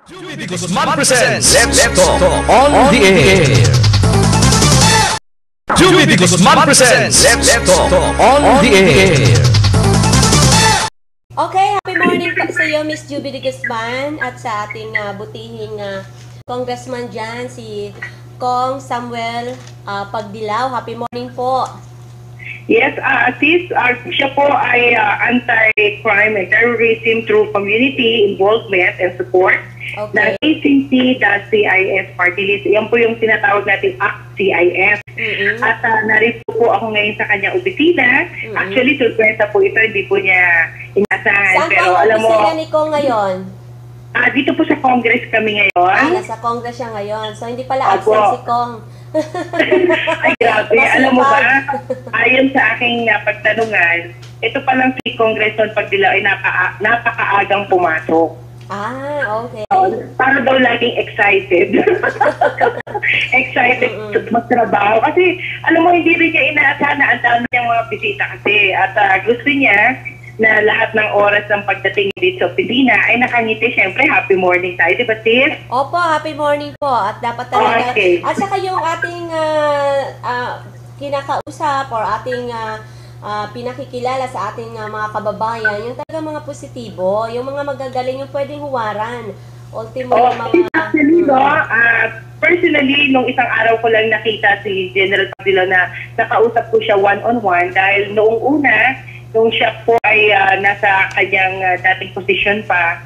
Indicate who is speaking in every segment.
Speaker 1: Juby Guzman presents Let's Talk on the Air. Juby Guzman presents Let's Talk on the Air.
Speaker 2: Okay, happy morning po sa iyo, Miss Juby Guzman, at sa ating butihing congressman dyan, si Kong Samuel Pagdilaw. Happy morning po.
Speaker 3: Yes, sis, siya po ay anti-crime and terrorism through community involvement and support ng ACC, CIS Party List. Yan po yung tinatawag natin ACT-CIS. At narito po ako ngayon sa kanyang opisina. Actually, surpresa po ito, hindi po niya inasahan.
Speaker 2: Saan pero alam mo, opisina ni Kong ngayon?
Speaker 3: Dito po sa Congress kami ngayon.
Speaker 2: Nasa Congress siya ngayon. So, hindi pala absent si Kong.
Speaker 3: Ay, grabe. Alam mo ba, ayon sa aking pagtanungan, ito palang si Congressman Pagdilaw ay napakaagang pumasok.
Speaker 2: Okay.
Speaker 3: Para daw laging excited. Excited magtrabaho. Kasi, alam mo, hindi rin niya inaasahan na ang dami niyang mga bisita kasi. At gusto niya na lahat ng oras ng pagdating dito sa opisina ay nakangiti. Siyempre, happy morning tayo, di ba, sis?
Speaker 2: Opo, happy morning po. At dapat talaga.
Speaker 3: Okay.
Speaker 2: At saka yung ating kinakausap or ating pinakikilala sa ating mga kababayan, yung talaga mga positibo, yung mga magagaling, yung pwedeng huwaran. Ultimo yung mga...
Speaker 3: Actually, personally, nung isang araw ko lang nakita si General Pagdilaw na nakausap ko siya one-on-one dahil noong una, nung siya po ay nasa kanyang dating posisyon pa,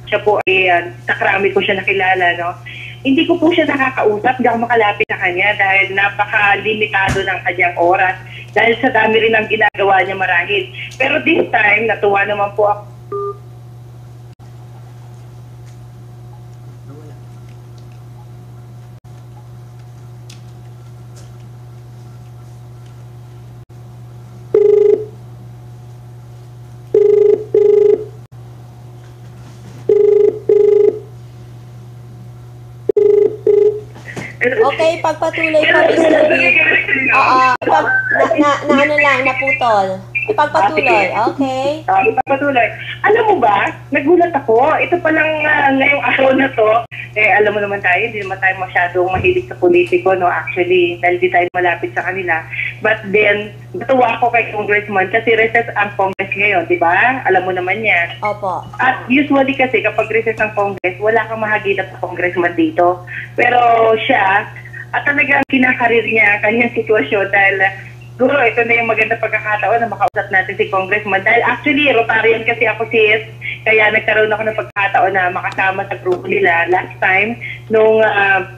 Speaker 3: siya po ay sa Krami ko siya nakilala, no? Hindi ko po siya nakakausap, hindi ako makalapit sa kanya dahil napaka-limitado ng kanyang oras dahil sa dami rin ang ginagawa niya marahil. Pero this time, natuwa naman po ako.
Speaker 2: Okay, pagpatuloy pa, Miss Juby. Ano lang, naputol. Ipagpatuloy, okay?
Speaker 3: Ipagpatuloy. Alam mo ba, nagulat ako. Ito palang ngayong araw na to, alam mo naman tayo, hindi naman tayo masyadong mahilig sa politiko, no? Actually, dahil di tayo malapit sa kanila. But then, natuwa ako kay Congressman kasi recess ang Congress ngayon, di ba? Alam mo naman yan.
Speaker 2: Opo.
Speaker 3: At usually kasi kapag recess ang Congress, wala kang mahagilap sa Congressman dito. Pero siya, at talagang kinakarir niya kanyang sitwasyon dahil siguro ito na yung maganda pagkakataon na makausap natin si Congressman. Dahil actually, Rotarian kasi ako, sis, kaya nagkaroon ako ng pagkakataon na makasama sa grupo nila last time nung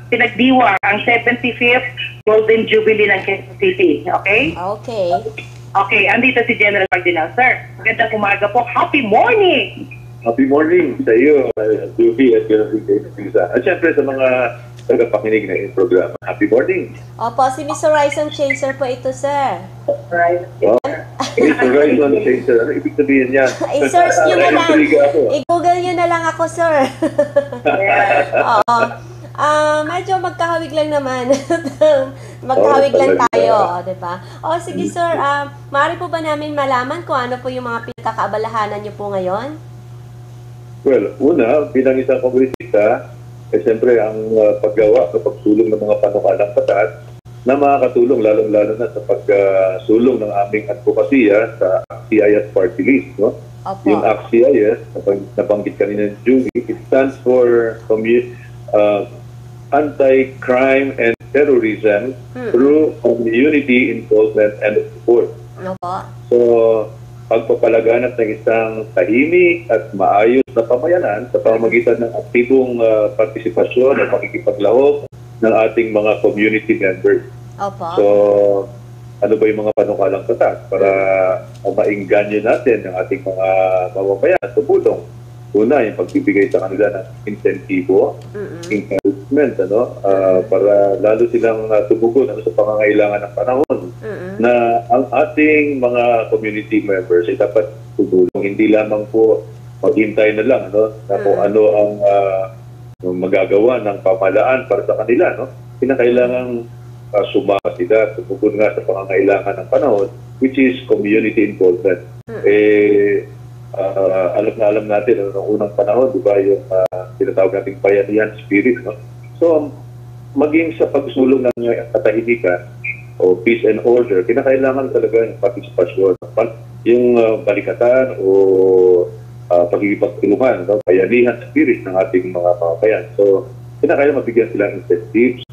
Speaker 3: pinagdiwang ang 75th Golden Jubilee ng Quezon City. Okay?
Speaker 2: Okay.
Speaker 3: Okay, andito si General Pagdilaw. Sir, magandang umaga po. Happy morning!
Speaker 4: Happy morning sa iyo, Juby, at at syempre sa mga tagapakinig na yung programa. Happy morning!
Speaker 2: Opo, si Miss Horizon Chaser po ito, sir.
Speaker 3: Right.
Speaker 4: Mr. Horizon Chaser, ano ibig sabihin niya?
Speaker 2: I-search nyo na lang. I-google nyo na lang ako, sir. Oo. Medyo magkahawig lang naman. Magkahawig lang tayo, di ba? Sige, sir. Maaari po ba namin malaman kung ano po yung mga pinakakaabalahanan nyo po ngayon?
Speaker 4: Well, una, bilang isang kongresista, siyempre ang paggawa sa pagsulong ng mga panukalang batas na makakatulong lalong-lalo na sa pagsulong ng aming advokasya sa CIS Party List. No?
Speaker 2: Opo.
Speaker 4: Yung CIS, nabanggit kanina ng Juby, it stands for Anti-Crime and Terrorism through Community Involvement and Support.
Speaker 2: Opo.
Speaker 4: So, pagpapalaganap ng isang tahimik at maayos na pamayanan sa pamamagitan ng aktibong partisipasyon at pakikipaglahok ng ating mga community members.
Speaker 2: Opo.
Speaker 4: So, ano ba yung mga panukalang batas para maingganyo natin ang ating mga mamamayan at tumulong? Una, yung pagbibigay sa kanila ng insentibo, encouragement, para lalo silang tumugon sa pangangailangan ng panahon na ang ating mga community members ay dapat tumulong. Hindi lamang po maghintay na lang na kung ano ang magagawa ng pamahalaan para sa kanila. Kinakailangang sumama sila, tumugon nga sa pangangailangan ng panahon, which is community involvement. alam natin noong unang panahon, di ba, yung tinatawag nating bayanihan spirit, no? So, maging sa pagsulong ng katahimikan o peace and order, kinakailangan talaga yung partisipasyon, yung balikatan o pagkikipagtulungan, no? Bayanihan spirit ng ating mga kababayan. So, kinakailangan mabigyan sila incentives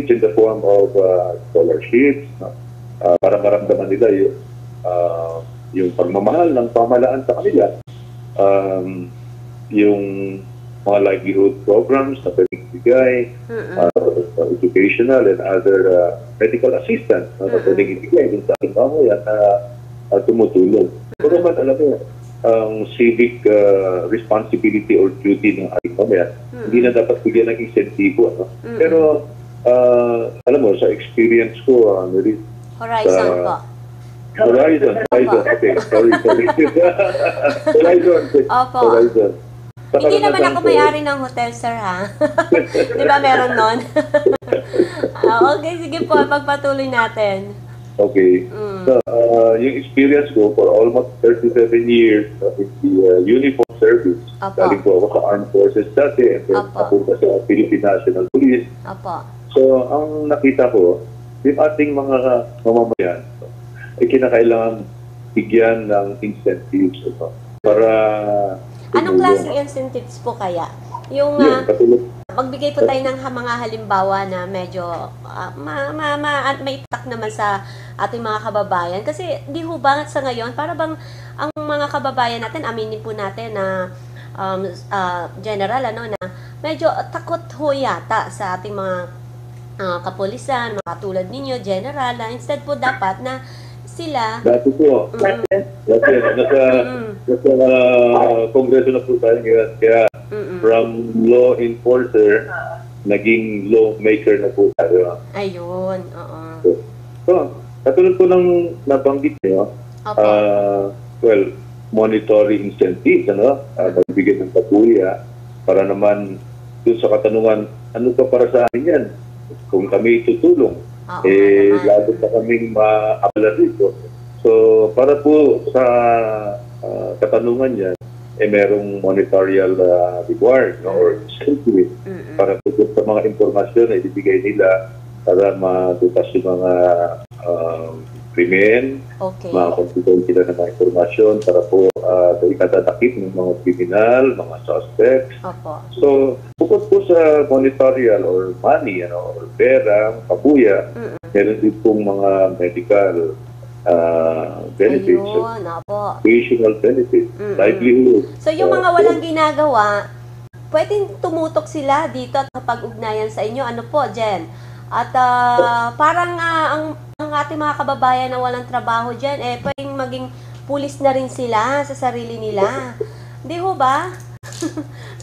Speaker 4: in the form of scholarships, no? Para maramdaman nila yung pagmamahal ng pamahalaan sa kanila, yung mga livelihood programs na pwedeng ibigay, educational and other medical assistance na pwedeng ibigay din sa ating pamahalaan na tumutulong. Pero naman, alam mo, ang civic responsibility or duty ng ating pamahalaan, hindi na dapat bigyan ng insentibo. No? Pero, alam mo, sa experience ko,
Speaker 2: Horizon po.
Speaker 4: Horizon. Okay, sorry. Horizon.
Speaker 2: Opo.
Speaker 4: Horizon.
Speaker 2: Hindi naman ako may-ari ng hotel, sir, ha? Di ba meron nun? Okay, sige po. Magpatuloy natin.
Speaker 4: Okay. So, yung experience ko for almost 37 years in the uniform service. Galing po ako sa Armed Forces dati and then napunta sa Philippine National Police.
Speaker 2: Opo.
Speaker 4: So, ang nakita ko, yung ating mga mamamayan, ay kinakailangan bigyan ng incentives para
Speaker 2: anong klaseng incentives po kaya? Yung magbigay po tayo ng mga halimbawa na medyo maitak naman sa ating mga kababayan. Kasi di ho ba sa ngayon, para bang ang mga kababayan natin, aminin po natin na general, na medyo takot ho yata sa ating mga kapulisan, mga tulad ninyo, general, instead po dapat na sila...
Speaker 4: Dati po. Nasa kongreso na po tayo ngayon. Kaya from law enforcer, naging lawmaker na po tayo.
Speaker 2: Ayun,
Speaker 4: So, katulad po ng nabanggit niyo, monetary incentives, magbigay ng kapuya, para naman dun sa katanungan, ano ka para sa akin yan? Kung kami tutulong, lalo pa kaming maabala dito. So, para po sa katanungan yan, merong monetary reward or incentive para po sa mga informasyon na ibibigay nila para matutas yung mga krimen, makakonsultan sila ng mga informasyon para po ikatatakip ng mga kriminal, mga suspects. So, bukod po sa monetary or money, or pera, kabuya, meron din pong mga medical benefits, educational benefits, livelihood.
Speaker 2: So, yung mga walang ginagawa, pwedeng tumutok sila dito at kapag-ugnayan sa inyo. Ano po, Jen? At parang ang ating mga kababayan na walang trabaho dyan, pwedeng maging pulis na rin sila sa sarili nila. Di ho ba?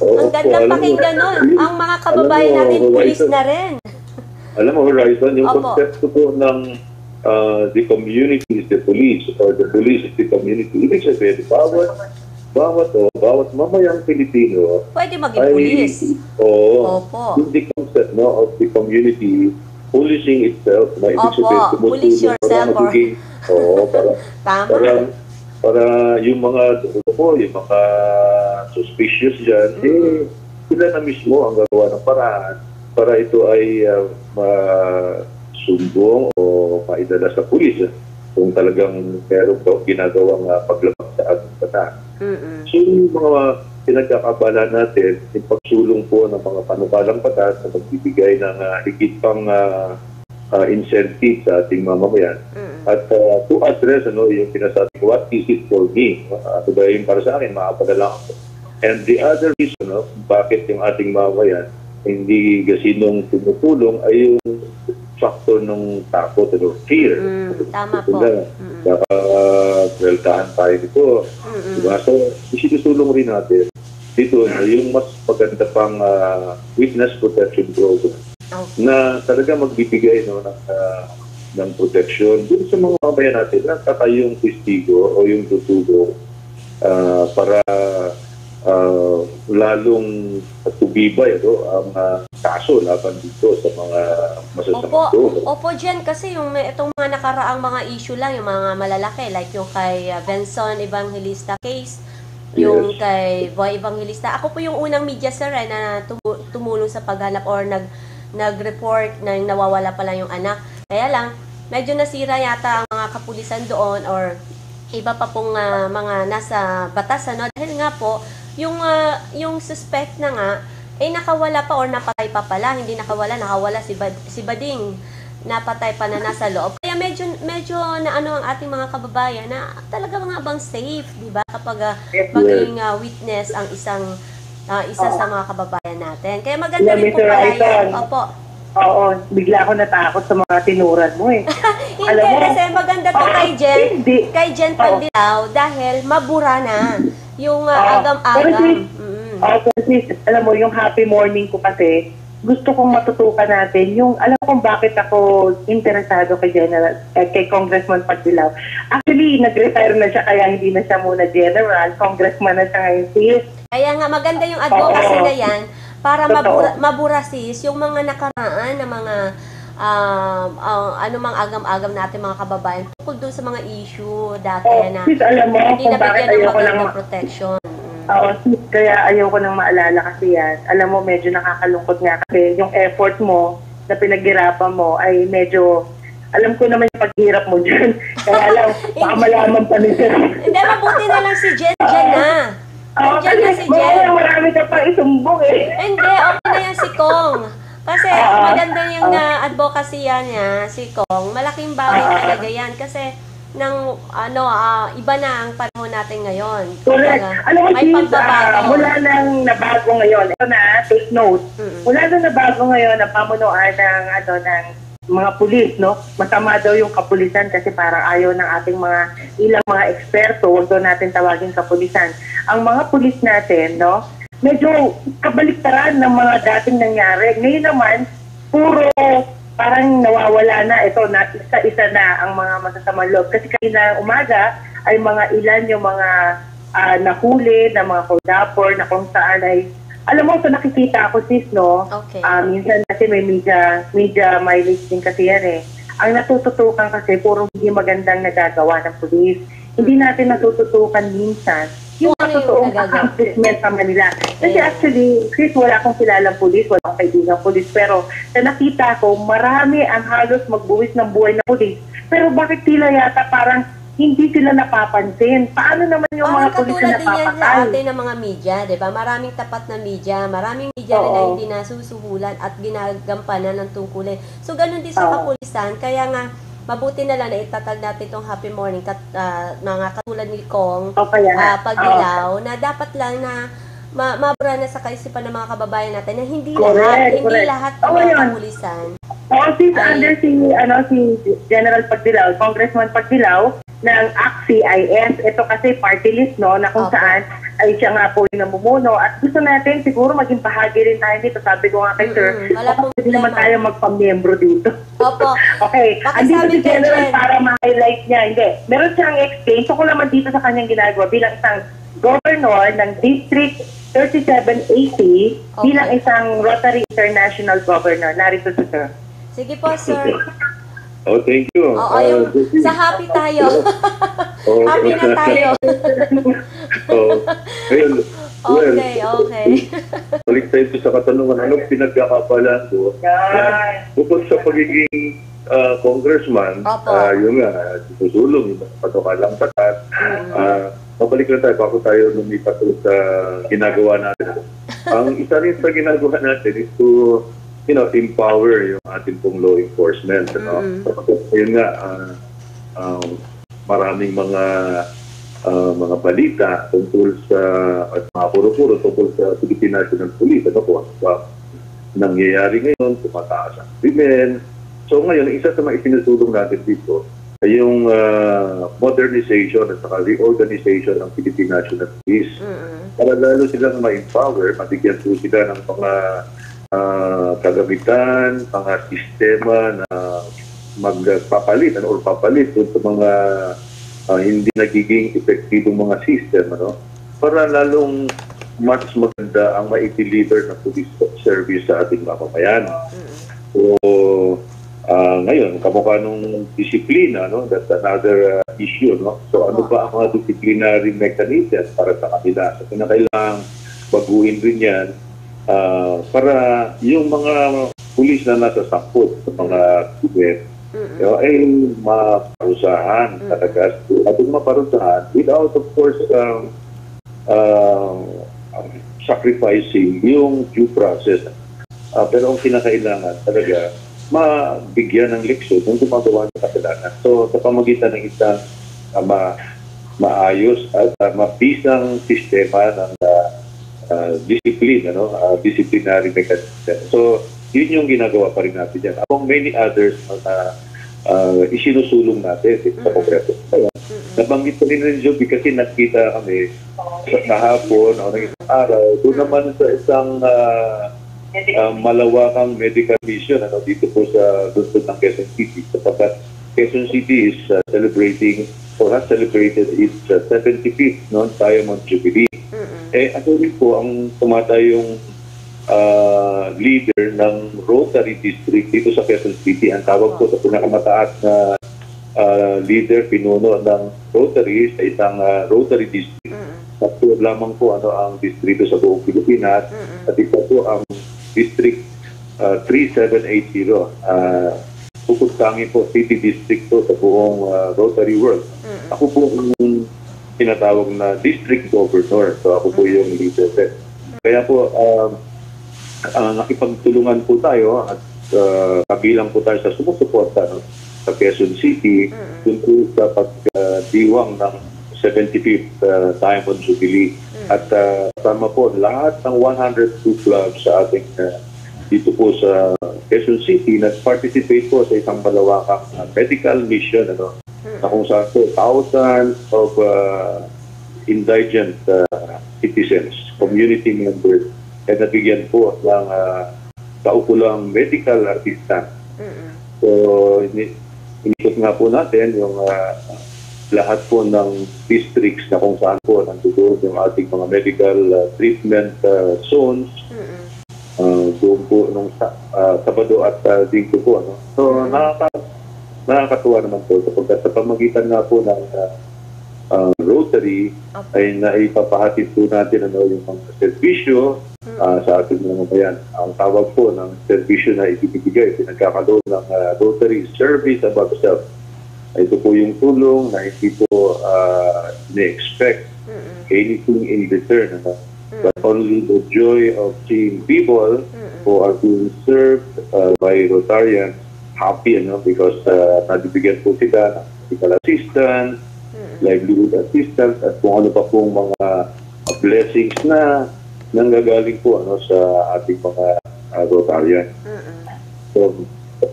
Speaker 2: Ang gandang pakinggan nun. Ang mga kababayan natin, pulis na rin.
Speaker 4: Alam mo, Horizon, yung konsepto po ng the community is the police or the police is the community. Ibig sabihin, bawat mamayang Pilipino
Speaker 2: pwede maging pulis.
Speaker 4: Yung the concept of the community policing itself. Na ibig sabihin,
Speaker 2: police yourself.
Speaker 4: Para yung mga yung mga suspicious dyan, sila na mismo ang gagawa ng paraan para ito ay masumbong o maidala sa pulis kung talagang meron ginagawang paglabag sa ating batas. So yung mga pinagkakabala natin, yung pagsulong po ng mga panukalang batas na magbibigay ng higit pang incentive sa ating mamamayan. At to address yung pinasabi ko, what is it for me? Ano ba yung para sa akin? Makapadala ako. And the other reason bakit yung ating mamamayan hindi gasinong tumutulong ay yung factor ng takot, fear.
Speaker 2: Tama po.
Speaker 4: Weltahan tayo dito. Diba? So, isinusulong rin natin dito yung mas maganda pang witness protection program na talaga magbibigay ng protection dun sa mga kabayan natin na tatayong testigo o yung tutulong para lalong tubibay ang kaso laban dito sa mga masasamang loob.
Speaker 2: Opo, Jen, kasi itong mga nakaraang mga issue lang, yung mga malalaki, like yung kay Benson Evangelista case, yung kay Boy Evangelista. Ako po yung unang media, sir, na tumulong sa paghanap or nag-report na nawawala pa lang yung anak. Kaya lang, medyo nasira yata ang mga kapulisan doon or iba pa pong mga nasa batas, ano? Dahil nga po, yung suspect na nga, nakawala pa or napatay pa pala. Hindi nakawala si Bading. Napatay pa na nasa loob. Kaya medyo na ano ang ating mga kababayan na talaga mga bang safe, di ba? Kapag maging witness ang isa sa mga kababayan natin. Kaya maganda rin po pala yan. Opo.
Speaker 3: Oo, bigla ako natakot sa mga tinuran mo eh.
Speaker 2: Hindi, kasi maganda to kay Jen Pandilaw dahil mabura na yung agam-agam.
Speaker 3: Kasi alam mo, yung happy morning ko kasi, gusto kong matutukan natin yung, alam kong bakit ako interesado kay Congressman Pandilaw. Actually, nag-retire na siya kaya hindi na siya muna general, congressman na siya ngayon sis.
Speaker 2: Kaya nga maganda yung advocacy na yan para mabura sis yung mga nakaraan na mga anumang agam-agam natin mga kababayan tungkol doon sa mga issue dati na
Speaker 3: sis, alam mo,
Speaker 2: hindi nabigyan ng magandang protection.
Speaker 3: Oo, sis, kaya ayaw ko nang maalala kasi yan. Alam mo, medyo nakakalungkot nga kasi yung effort mo na pinaghirapan mo ay medyo, alam ko naman yung paghirap mo dyan. Kaya alam, baka malaman pa nila.
Speaker 2: Hindi, mabuti na lang si Jen na. Nandiyan na si Jen.
Speaker 3: Marami ka pang isumbong eh.
Speaker 2: Hindi, okay na yan si Kong. Kasi maganda yung advocacy niya, si Kong. Malaking bagay talaga yan. Kasi iba na ang panahon natin ngayon.
Speaker 3: Correct. Alam mo,
Speaker 2: may pagbabago.
Speaker 3: Mula nang nabago ngayon, ito na, take note. Mula nang nabago ngayon, ang pamunuan ng mga pulis, no? Masama daw yung kapulisan kasi parang ayaw ng ating ilang mga eksperto, huwag daw natin tawagin kapulisan. Ang mga pulis natin, no? Medyo kabaliktaran ng mga dating nangyari. Ngayon naman, puro parang nawawala na ito, na isa-isa na ang mga masasamang loob. Kasi kanina umaga ay mga ilan yung mga nahuli na mga kondapor na kung saan ay, alam mo, so nakikita ako sis, no?
Speaker 2: Okay.
Speaker 3: Minsan kasi may media mileage din kasi yan eh. Ang natututukan kasi puro hindi magandang nagagawa ng pulis. Hindi natin natututukan minsan yung totoong accomplishment sa Manila. Kasi actually, Chris, wala akong kilalang pulis, wala akong kaibigang pulis, pero sa nakita ko, marami ang halos magbuwis ng buhay na pulis. Pero bakit tila yata parang hindi sila napapansin? Paano naman yung mga pulis na napapatay?
Speaker 2: Katulad din yan sa atin ng mga media, di ba? Maraming tapat na media, maraming media rin na hindi nasusuhulan at ginagampanan ng tungkulin. So, ganun din sa kapulisan. Kaya nga, mabuti na lang na itatag natin itong happy morning mga katulad ni Kong Pagdilaw na dapat lang na mabura na sa kaisipan ng mga kababayan natin na hindi lahat ng mga kapulisan.
Speaker 3: Sis, under si General Pagdilaw, Congressman Pagdilaw ng ACT-CIS, ito kasi party list, no, na kung saan ay siya nga po yung namumuno at gusto natin siguro maging bahagi rin tayo dito. Sabi ko nga kay sir, pwede naman tayo magpamiyembro dito.
Speaker 2: Opo.
Speaker 3: Okay, andito si General para ma-highlight niya. Hindi, meron siyang explain. So ko naman dito sa kanyang ginagawa bilang isang governor ng District 3780, bilang isang Rotary International Governor. Narito si sir.
Speaker 2: Sige po, sir.
Speaker 4: Oh, thank you.
Speaker 2: Sa happy tayo. Happy na tayo. Okay.
Speaker 4: Balik tayo sa katanungan, anong pinagkakapalan ko? Bukod sa pagiging congressman, yung susulong, yung patukalang batas, mabalik lang tayo bago tayo lumipat sa ginagawa natin. Ang isa rin sa ginagawa natin is to empower yung ating pong law enforcement. Yun nga, maraming mga balita tungkol sa at mga puro-puro tungkol sa Philippine National Police. Ano po? Nangyayari ngayon, tumataas ang krimen. So ngayon, isa sa mga isinusulong natin dito ay yung modernization at saka reorganization ng Philippine National Police. Para lalo silang ma-empower, mabigyan po sila ng mga kagamitan, mga sistema na magpapalit or papalit sa mga hindi nagiging epektibong mga system, para lalong mas maganda ang ma-deliver ng police service sa ating mamamayan. So, ngayon, kamukha nung disiplina, no? That's another issue, no? So, ano ba ang mga disciplinary mechanism para sa kanila? So, kinakailangang baguhin rin yan para yung mga pulis na nasa sangkot sa mga tuwid, ay maparusahan talaga. At yung maparusahan, without, of course, sacrificing yung due process. Pero ang kinakailangan talaga, mabigyan ng leksyon ng gumagawa ng kasalanan. So, sa pamagitan ng isang maayos at mabisang sistema ng discipline, disciplinary mechanism. So, yun yung ginagawa pa rin natin yan. Among many others na isinusulong natin sa Kongreso. Kaya, nabanggit ko rin Joby kasi nakita kami sa kahapon o ng isang araw, doon naman sa isang malawakang medical mission dito po sa lungsod ng Quezon City. Sapagkat Quezon City is celebrating or has celebrated its 75th Diamond Jubilee. Ako rin po ang tumatayong leader ng Rotary District dito sa Quezon City. Ang tawag po sa pinakamataas na leader, pinuno ng Rotary sa isang Rotary District. Tapos lamang po ang distrito sa buong Pilipinas at ito po ang District 3780. Bukod tangi po, City District po sa buong Rotary World. Ako po ang tinatawag na District Governor. So ako po yung leader. Kaya po, nakipagtulungan po tayo at kabilang po tayo sa sumusuporta sa Quezon City dun po sa pagdiwang ng 75th Diamond Jubilee. At kasama po lahat ng 102 clubs sa ating dito po sa Quezon City nag-participate po sa isang malawakang medical mission na kung saan po thousands of indigent citizens, community members, ay nabigyan po ng kaukulang medical assistance. So, inikot nga po natin yung lahat po ng districts na kung saan po nandoon yung ating mga medical treatment zones doon po nung Sabado at Linggo po. So, nakakatuwa naman po sapagkat sa pamagitan nga po ng Rotary ay naipapahatid po natin yung mga serbisyo sa ating mga bayan. Ang tawag po ng serbisyo na ibibigay, pinagkakaloon ng Rotary Service Above Self. Ito po yung tulong na hindi po na-expect anything in return. But only the joy of seeing people who are being served by Rotarians happy, because nabibigyan po sila ng medical assistance, livelihood assistance, at kung ano pa pong mga blessings na nanggagaling po sa ating mga Rotarian. So,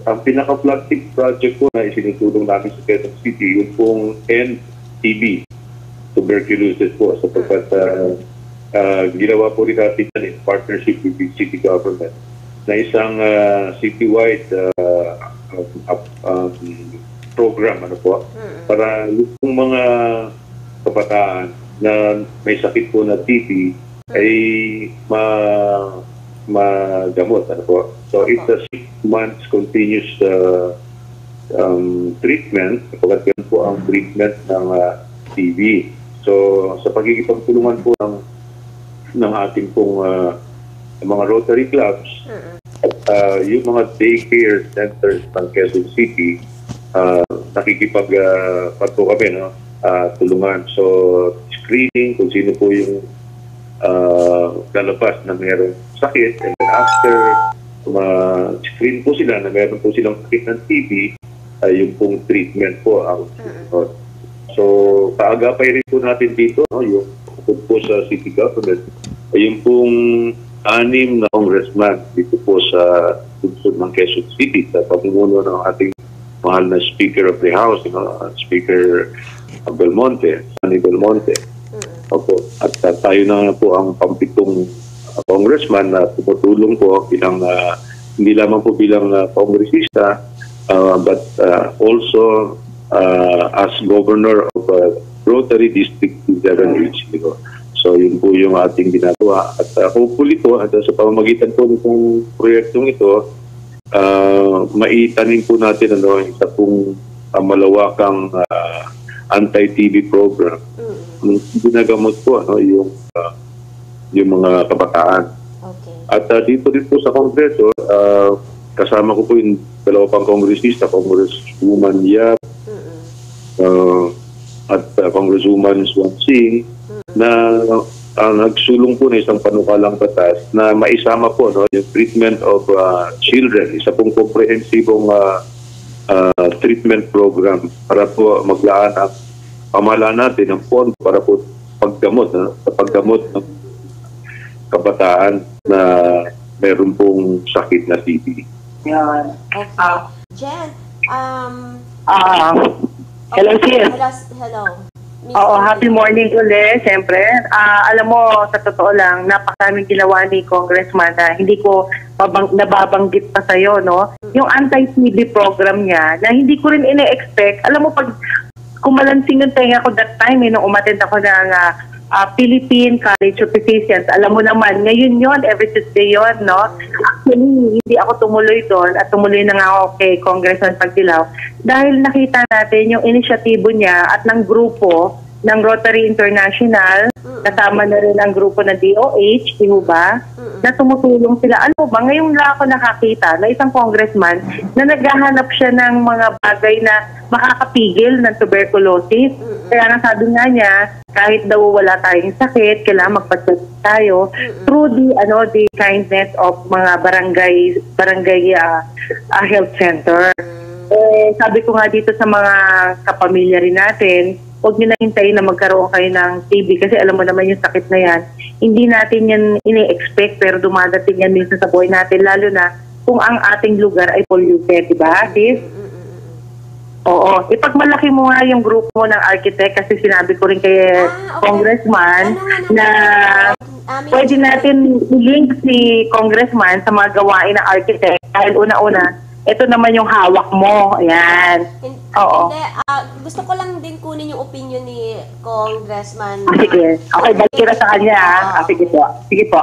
Speaker 4: ang pinaka-flagship project po na isinutulong namin sa Quezon City, yung pong End TB, tuberculosis po, sapagkat ginawa po rin natin yan in partnership with the city government na isang citywide program para yung mga kabataan na may sakit po na TB ay magamot. So it's a 6 months continuous treatment, kapag yan po ang treatment ng TB. So sa pagkikipagtulungan po ng ating pong mga Rotary clubs, yung mga daycare centers ng Quezon City, nakikipag po kami, tulungan. So, screening kung sino po yung lalabas na mayroong sakit, and then after screen po sila na mayroon po silang sakit ng TB, yung pong treatment po ang so, kaagapay rin po natin dito, yung po sa city government, yung pong 6 na congressman dito po sa lungsod ng Quezon City sa pamumuno ng ating mahal na Speaker of the House, Speaker Belmonte, Sonny Belmonte. Opo. At tayo na po ang pampitong congressman na tumutulong po bilang hindi lamang po bilang kongresista, but also as governor of Rotary District 780. So yun po yung ating ginagawa. At hopefully po, at sa pamamagitan po nitong proyektong ito, maitanin po natin isa pong malawakang anti-TB program. Ginagamot po yung mga kabataan.
Speaker 2: Okay.
Speaker 4: At dito rin po sa Kongreso, kasama ko po yung dalawa pang kongresista, Congresswoman Yap at Congresswoman Swan Singh, na nagsulong po na isang panukalang batas na maisama po yung treatment of children, isa pong komprehensibong treatment program para po maglaan ang pamahalaan natin ng pondo para po paggamot ng kabataan na meron pong sakit na TB.
Speaker 3: Yan.
Speaker 2: Okay. Jen,
Speaker 3: Hello, sis.
Speaker 2: Hello. Miss
Speaker 3: Oo,
Speaker 2: Jen.
Speaker 3: happy morning ulit, siyempre. Alam mo, sa totoo lang, napakaraming ginawa ni Congressman na hindi ko nababanggit pa sa'yo, no? Yung anti-TB program niya, na hindi ko rin ine-expect. Alam mo, pag kumalansing yung tenga ko that time, nung umattend ako ng Philippine College of Physicians, alam mo naman, ngayon yon, every Tuesday yon, no? Actually, hindi ako tumuloy doon at tumuloy na nga ako kay Congressman Pagdilaw dahil nakita natin yung inisyatibo niya at ng grupo ng Rotary International, kasama na rin ang grupo ng DOH, ba? Na tumutulong sila. Ano ba, ngayon lang ako nakakita na isang congressman na naghahanap siya ng mga bagay na makakapigil ng tuberculosis. Kaya nasabi nga niya, kahit daw wala tayong sakit, kailangan magpa-check tayo through the kindness of mga barangay health center. Sabi ko nga dito sa mga kapamilya rin natin, huwag nyo na hintayin na magkaroon kayo ng TB kasi alam mo naman yung sakit na yan. Hindi natin yan ini-expect pero dumadating yan minsan sa buhay natin, lalo na kung ang ating lugar ay polluted, di ba, sis? Oo. Ipagmalaki mo nga yung grupo mo ng architect kasi sinabi ko rin kay Congressman na pwede natin i-link si Congressman sa mga gawain ng architect dahil una-una, ito naman yung hawak mo. Ayan. Oo.
Speaker 2: Hindi, gusto ko lang din kunin yung opinion ni Congressman.
Speaker 3: Sige. Okay, balik kita sa kanya. Sige po. Sige po.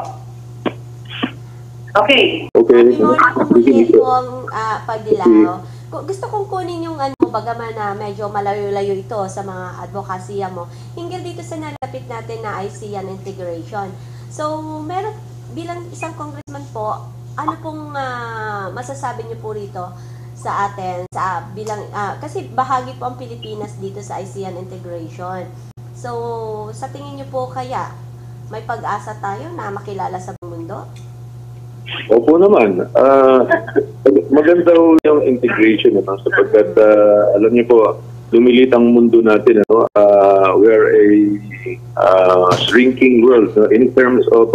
Speaker 3: Okay.
Speaker 2: Happy morning po muli kong Pagdilaw. Gusto kong kunin yung bagaman na medyo malayo-layo ito sa mga advokasya mo. Hinggil dito sa nalapit natin na ASEAN integration. So, meron bilang isang congressman po, ano pong masasabi niyo po rito sa atin kasi bahagi po ang Pilipinas dito sa ASEAN integration. So, sa tingin niyo po kaya may pag-asa tayo na makilala sa mundo?
Speaker 4: Opo naman. Maganda yung integration sapagkat alam niyo po, lumilit ang mundo natin. We are a shrinking world in terms of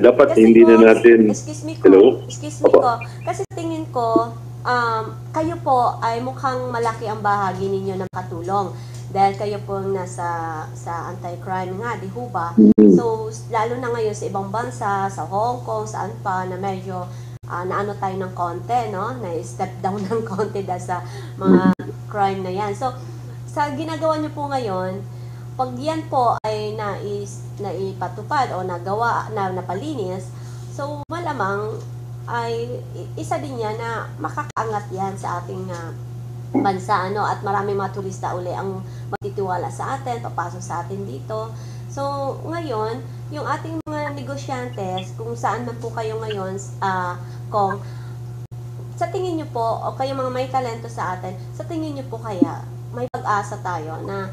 Speaker 4: dapat
Speaker 2: kasi
Speaker 4: hindi na natin...
Speaker 2: Excuse me
Speaker 4: Hello?
Speaker 2: ko. Kasi tingin ko, kayo po ay mukhang malaki ang bahagi ninyo na makatulong. Dahil kayo po nasa anti-crime nga, di ho ba? So, lalo na ngayon sa ibang bansa, sa Hong Kong, saan pa, na medyo naano tayo ng konti, no? Na-step down ng konti dahil sa mga crime na yan. So, sa ginagawa nyo po ngayon, pag yan po ay naipatupad o nagawa, napalinis, so malamang ay isa din yan na makakaangat yan sa ating bansa, at maraming mga turista uli ang magtitiwala sa atin, papasok sa atin dito. So, ngayon, yung ating mga negosyantes, kung saan man po kayo ngayon, kung sa tingin nyo po, o kayo mga may talento sa atin, sa tingin nyo po kaya, may pag-asa tayo na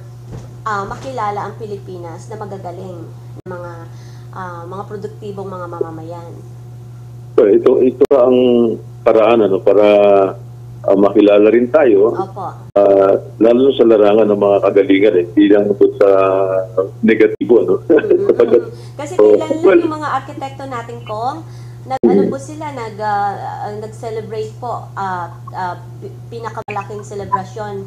Speaker 2: makilala ang Pilipinas na magagaling na mga produktibong mga mamamayan.
Speaker 4: Ito ang paraan para makilala rin tayo.
Speaker 2: Opo.
Speaker 4: Lalo sa larangan ng mga kagalingan, hindi lang sa negatibo.
Speaker 2: Kasi kailan yung mga arkitekto natin, Kong, po sila, nag-celebrate po, pinakamalaking selebrasyon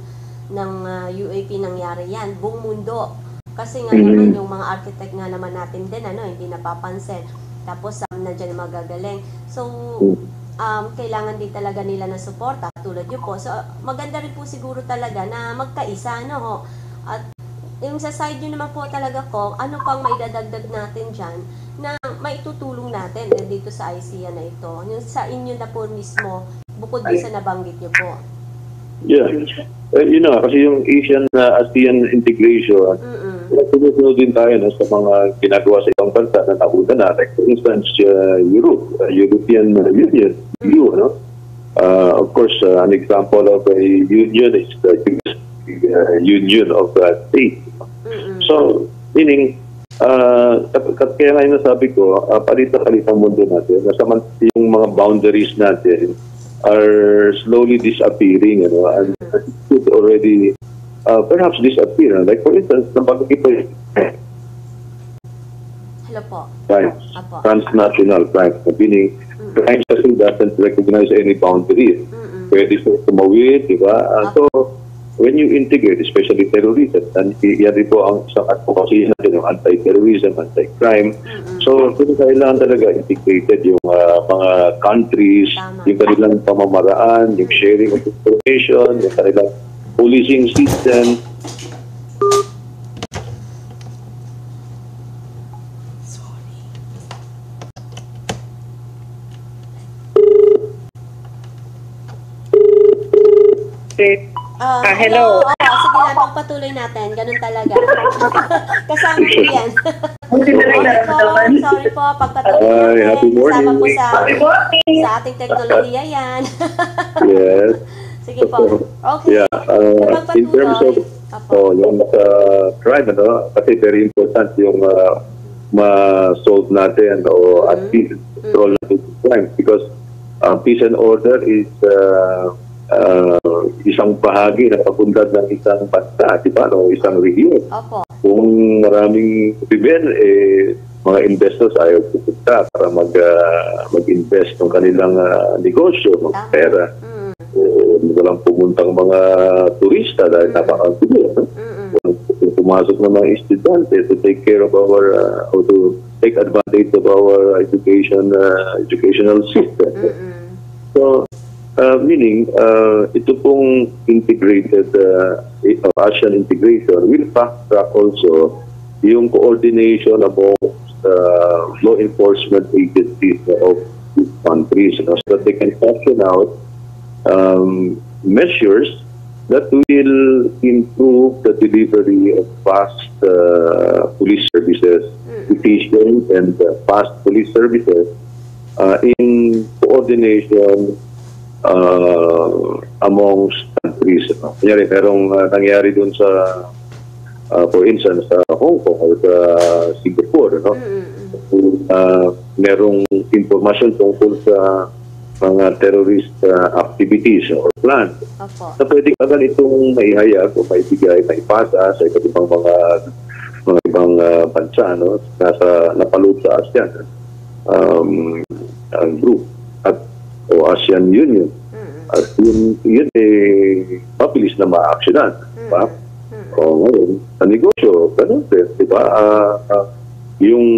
Speaker 2: ng UAP nangyari yan, buong mundo. Kasi nga naman, yung mga architect nga naman natin din, hindi napapansin. Tapos, nandiyan yung magagaling. So, kailangan din talaga nila ng suporta, tulad nyo po. So, maganda rin po siguro talaga na magkaisa, At yung sa side nyo naman po talaga ko, ano pang maidadagdag natin dyan na maitutulong natin dito sa ICEA na ito? Yung sa inyo na po mismo, bukod din sa nabanggit nyo po.
Speaker 4: Yeah. Yun na, kasi yung ASEAN integration, sumunod din tayo sa mga ginagawa sa ibang bansa na nauna na. Like for instance, European Union, EU, no? Of course, an example of a union is the Union of States. So, meaning, kaya nga yung nasabi ko, palit-palit ang mundo natin. Yung mga boundaries natin are slowly disappearing, and it could already perhaps disappear. Like for instance, nabanggit ko yung
Speaker 2: Hello po.
Speaker 4: crimes,
Speaker 2: Apo.
Speaker 4: transnational crimes, meaning crimes kasi doesn't recognize any boundaries. Pwede siya tumawid, di ba? So, when you integrate, especially terrorism, and yan rin po ang isang advocacy natin, yung anti-terrorism, anti-crime. So, kailangan talaga integrated yung mga countries, yung kanilang pamamaraan, yung sharing of information, yung kanilang policing system.
Speaker 3: Hello.
Speaker 2: Sige lang, pagpatuloy natin. Ganun talaga. Kasama po yan. Sorry po, pagpatuloy natin.
Speaker 4: Happy morning.
Speaker 2: Kasama po sa ating teknolohiya yan.
Speaker 4: Yes.
Speaker 2: Sige po. Okay.
Speaker 4: Yeah. In terms of yung crime, kasi very important yung ma-solve natin o at least control natin yung crime because peace and order is isang bahagi na pagundad ng isang bansa, di ba? No? Isang region.
Speaker 2: Opo.
Speaker 4: Kung maraming krimen, mga investors ayaw pupunta para mag-invest ng kanilang negosyo, ng pera. Walang pumuntang mga turista dahil napakagulo. No? Pumasok ng mga estudyante to take care of our, or to take advantage of our educational system. So, meaning, ito pong integrated ASEAN integration will fast-track also yung coordination amongst law enforcement agencies of these countries so that they can fashion out measures that will improve the delivery of fast police services, efficient and fast police services in coordination amongst countries. Kunyari, merong nangyari dun sa, for instance, sa Hong Kong or sa Singapore, merong information tungkol sa mga terrorist activities or plans. Na pwede agad itong maihayag o maibigay, maipasa sa iba't ibang mga ibang bansa, napaloob sa ASEAN group o ASEAN Union. At yun mabilis na ma-actionan. Diba? O ngayon, sa negosyo, ganun din, diba? Yung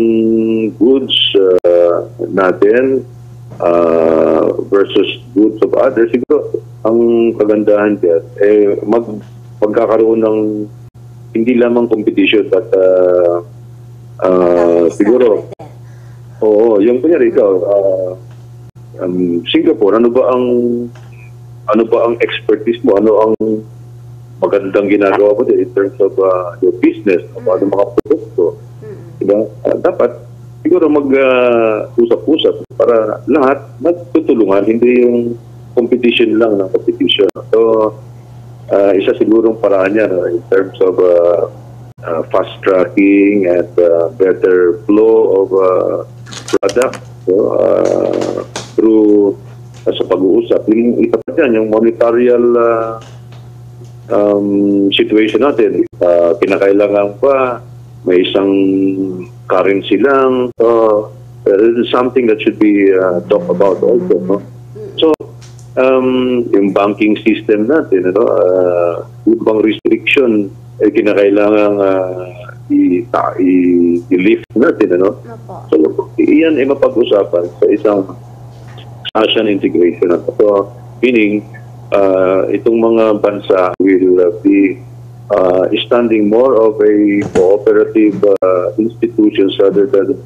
Speaker 4: goods natin versus goods of others, siguro, ang kagandahan dyan, magkakaroon ng hindi lamang competition, but siguro, yung kunyari ikaw, Singapore, ano ba ang expertise mo? Ano ang magandang ginagawa mo in terms of your business? Ano mga produkto? Diba? Dapat siguro mag-usap-usap para lahat magtutulungan, hindi yung competition lang ng competition. So, isa sigurong paraan yan in terms of fast tracking and better flow of product through sa pag-uusap. Yung isa pa dyan, yung monetarial situation natin. Kinakailangan pa may isang currency lang. This is something that should be talked about also. No? So, yung banking system natin, yung bang restriction kinakailangan i-lift natin. So, iyan ay mapag-usapan sa isang ASEAN integration. So, meaning, itong mga bansa will be standing more of a cooperative institutions rather than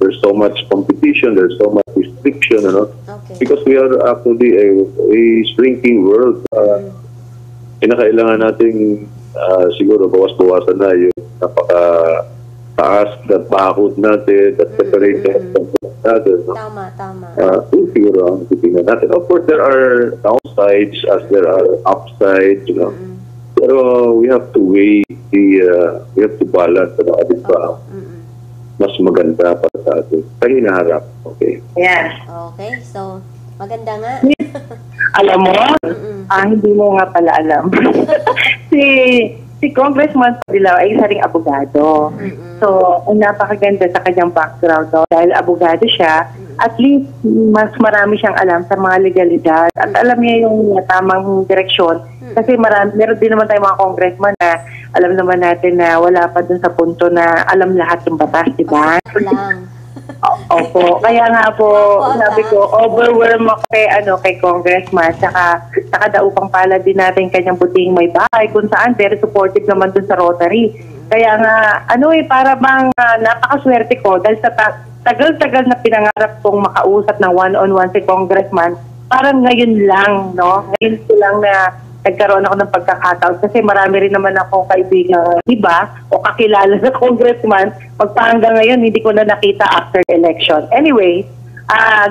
Speaker 4: there's so much competition, there's so much restriction,
Speaker 2: Okay.
Speaker 4: because we are actually a shrinking world. Kinakailangan natin siguro bawas-bawasan na yung napaka-taas na bakod natin at separate natin. No?
Speaker 2: Tama.
Speaker 4: Siguro ang titingnan natin. Of course, there are downsides as there are upsides, Pero we have to weigh we have to balance alin ba mas maganda para sa atin sa hinaharap. Okay.
Speaker 3: Yes.
Speaker 2: Okay, so maganda nga.
Speaker 3: Alam mo? Hindi mo nga pala alam. si Congressman Padilla ay isa ring abogado. So, ang napakaganda sa kanyang background. No? Dahil abogado siya, at least mas marami siyang alam sa mga legalidad at alam niya yung tamang direksyon. Kasi meron din naman tayong mga congressman na alam naman natin na wala pa dun sa punto na alam lahat ng batas, di ba? Opo. Kaya nga po, sabi ko, overwhelm ako kay Congressman. Saka daupang pala din natin kanyang buting may bahay kung saan very supportive naman dun sa Rotary. Kaya nga, para bang napakaswerte ko dahil sa tagal-tagal na pinangarap kong makausap ng one-on-one si Congressman, parang ngayon lang, no? Ngayon ko lang na nagkaroon ako ng pagkakataon kasi marami rin naman ako kaibigan iba o kakilala na congressman. Hanggang ngayon, hindi ko na nakita after election. Anyway,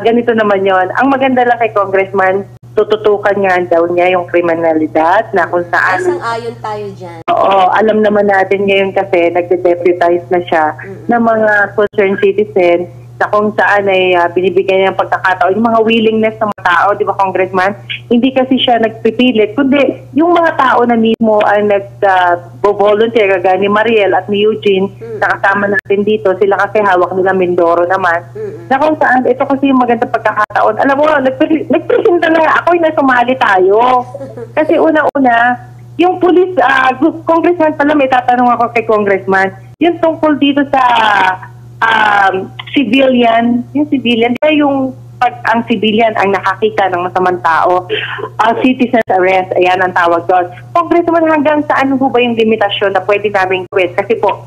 Speaker 3: ganito naman yon. Ang maganda lang kay Congressman, tututukan nga daw niya yung kriminalidad na kung saan...
Speaker 2: Sang-ayon tayo dyan.
Speaker 3: Oo, alam naman natin ngayon kasi nagde-deputize na siya ng mga concerned citizen na kung saan ay binibigyan niya ng pagkakataon, yung mga willingness ng mga tao, di ba, Congressman? Hindi kasi siya nagpipilit, kundi yung mga tao na mismo ay nag-volunteer, kagaya ni Mariel at ni Eugene, na kasama natin dito, sila kasi hawak nila Mindoro naman, na kung saan, ito kasi yung magandang pagkakataon. Alam mo, nagpresenta na ako, na sumali tayo. Kasi una-una, yung police, Congressman pala, may tatanong ako kay Congressman, yung tungkol dito sa civilian, yung pag ang civilian ang nakakita ng masamang tao, citizen's arrest, ayan ang tawag doon. Congressman, hanggang saan ho ba yung limitasyon na pwede namin gawin? Kasi po,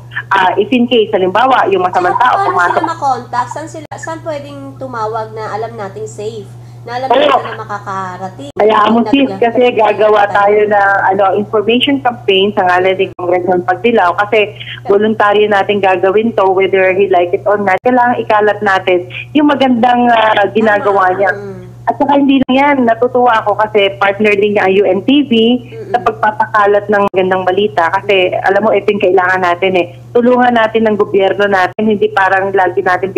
Speaker 3: if in case, halimbawa, yung masamang tao pumasok.
Speaker 2: Saan makontak? Saan pwedeng tumawag na alam nating safe? Na alam natin na makakarating.
Speaker 3: Kaya mo sis, kasi gagawa tayo ng information campaign sa ngalan ni Congressman Pagdilaw kasi voluntaryo natin gagawin to whether he like it or not. Kailangan ikalat natin yung magandang ginagawa niya. At saka hindi lang yan, natutuwa ako kasi partner din niya ang UNTV sa pagpapakalat ng magandang balita kasi alam mo, ito yung kailangan natin tulungan natin ng gobyerno natin, hindi parang lagi natin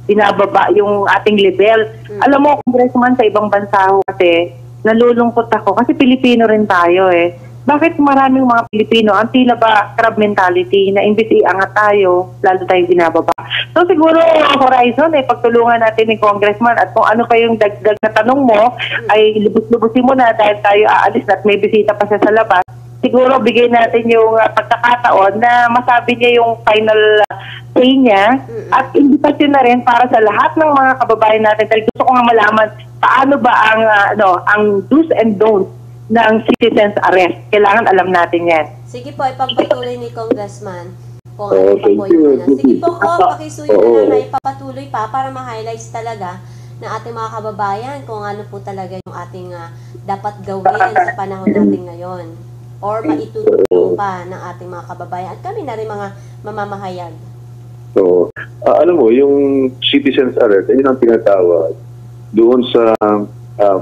Speaker 3: binababa yung ating level. Alam mo, Congressman, sa ibang bansa kasi nalulungkot ako kasi Pilipino rin tayo Bakit maraming mga Pilipino ang tila ba crab mentality na imbis iangat tayo, lalo tayong binababa. So siguro, Horizon, pagtulungan natin ni Congressman at kung ano pa yung dagdag na tanong mo, ay lubos-lubusin mo na dahil tayo aalis at may bisita pa siya sa labas. Siguro bigay natin yung pagkakataon na masabi niya yung final say niya at invitation na rin para sa lahat ng mga kababayan natin. Dahil gusto ko nga malaman paano ba ang do's and don'ts ng citizen's arrest. Kailangan alam natin yan.
Speaker 2: Sige po, ipagpatuloy ni Congressman kung ano pa po yung sige po pakisuyo na lang ipapatuloy pa para ma-highlights talaga ng ating mga kababayan kung ano po talaga yung ating dapat gawin sa panahon natin ngayon. Or maitutulong pa ng ating mga kababayan. At kami na rin mga mamamahayag.
Speaker 4: So, alam mo, yung citizen's arrest, yun ang tinatawag doon sa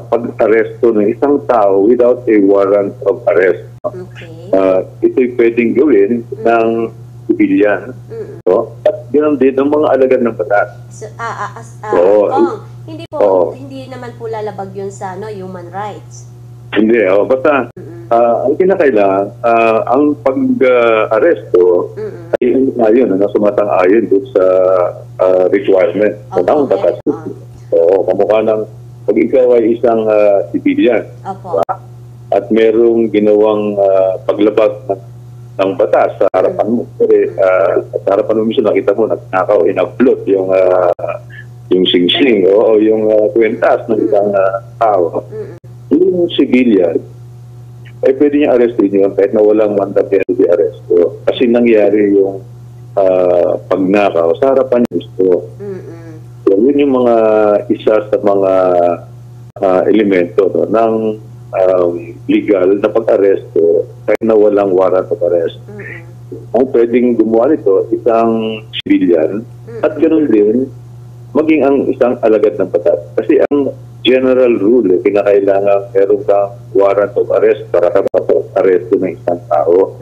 Speaker 4: pag-aresto ng isang tao without a warrant of arrest.
Speaker 2: Okay.
Speaker 4: Ito'y pwedeng gawin ng civilian. At ganoon din ng mga alagad ng batas.
Speaker 2: So, hindi naman po lalabag yun sa human rights.
Speaker 4: Hindi, basta ang kinakailangan, ang pag-aresto ay yun, sumatang-ayon doon sa requirement ng batas. Kamukha ng pag ikaw ay isang civilian at merong ginawang paglabag ng batas sa harapan mo. Kasi sa harapan mo mismo nakita mo, nagnakaw, in-upload yung sing-sing o yung kwentas ng isang tao. Yung civilian, ay pwede niya arrestin yun kahit na walang mandatory aresto. Kasi nangyari yung pagnakaw sa harapan niya gusto. So, yun yung mga isa sa mga elemento ng legal na pag-aresto kahit na walang warrant of arrest. Ang pwedeng gumawa nito, isang civilian at ganoon din maging ang isang alagad ng batas. Kasi ang general rule, kinakailangan meron kang warrant of arrest para ka mapag-aresto ng isang tao.